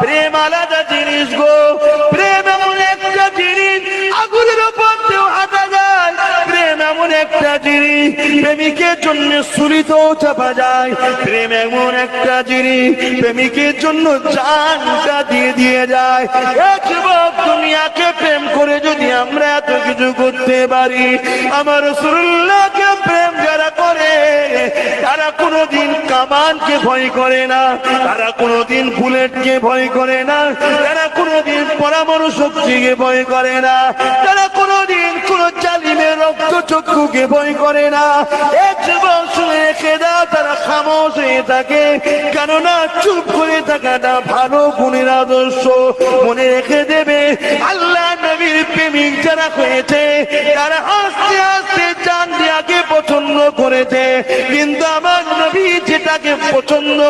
প্রেম আলাদা জিনিস গো। প্রেম এমন একটা জিনিস আগুনের উপর দিয়েও হাঁটা যায়। প্রেম এমন একটা জিনিস প্রেমিকের জন্য ছুরিতেও চাপা যায়। প্রেম এমন একটা জিনিস প্রেমিকের জন্য জানটা দিয়ে যায়। এক যুবক, দুনিয়াকে প্রেম করে যদি আমরা এত কিছু করতে পারি, আমার রাসূলুল্লাহকে প্রেম যারা করে তারা কোনোদিন কামানকে ভয় করে না, তারা কোনোদিন বুলেটকে ভয় করে না, তারা কোনোদিন পরমাণু শক্তিকে ভয় করে না, তারা কোনোদিন কোন জালিমের রক্তচক্ষুকে ভয় করে না। এক যুবক শুনে রেখে দাও, তারা খামোশ হয়ে থাকে, কেননা চুপ করে থাকাটা ভালো গুণের আদর্শ। মনে রেখে দেবে, আল্লাহ নবীর প্রেমিক যারা হয়েছে তারা আস্তে আস্তে জান দিয়াকে পছন্দ করেছে, কিন্তু আমার নবী যেটাকে পছন্দ